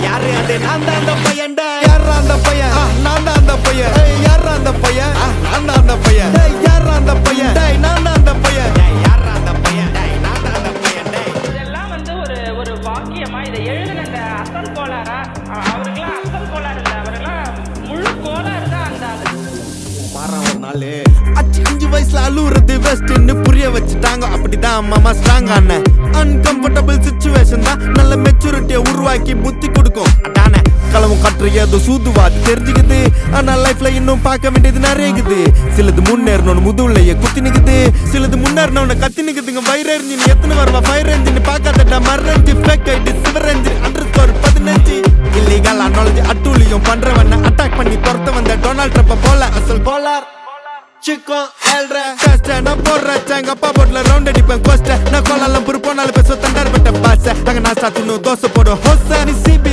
யாரு அது நான் தான் அந்த பையன் யாரா அந்த பையன் நான் தான் அந்த பையன் யாரா அந்த பையன் நான் தான் அந்த பையன் யாரா அந்த பையன் நான் தான் அந்த பையன் யாரா அந்த பையன் நான் தான் அந்த பையன் இதெல்லாம் வந்து ஒரு ஒரு வாக்கியமா இதை எழுதின இந்த அசல் கோளாரா அவருக்கெல்லாம் அசல் கோளாறு இல்லை அவரெல்லாம் முழு கோளாறு தான் அந்த மாறான் ஒரு நாள் அஞ்சு வயசுல அழுவுறது வெஸ்ட்னு புரிய வச்சுட்டாங்க அப்படிதான் மாமா ஸ்ட்ராங் ஆன அன்கம்ஃபர்டபிள் சிச்சுவேஷன் தான் நல்ல மெச்சூரிட்டியை உருவாக்கி புத்தி கொடுக்கும் அதானே களவும் கற்று ஏதோ சூதுவாது தெரிஞ்சுக்குது ஆனா லைஃப்ல இன்னும் பார்க்க வேண்டியது நிறைய இருக்குது சிலது முன்னேறணும்னு முதுகுலையே குத்தி நிக்குது சிலது முன்னேறணும்னு கத்தி நிக்குதுங்க வயிறு எரிஞ்சின்னு எத்தனை வருவா ஃபயர் என்ஜின் பார்க்காதட்டா மரணி ஃபேக் ஐடி சிவர் என்ஜின் அண்டர்ஸ்கோர் 15 இல்லீகல் நாலேஜ் அட்டூழியம் பண்றவன அட்டாக் பண்ணி துரத்த வந்த டொனால்ட் ட்ரம்ப் போல அசல் கோலார் சிக்கம் ஏழ்ற கஷ்ட நான் போடுறேன் எங்க அப்பா போட்ல ரவுண்ட் அடிப்பேன் கோஸ்ட நான் கோலாலம் புரு போனாலும் பேச தண்டார் பட்ட பாச அங்க நான் சாத்தினும் தோசை போடும் ஹோச நீ சிபி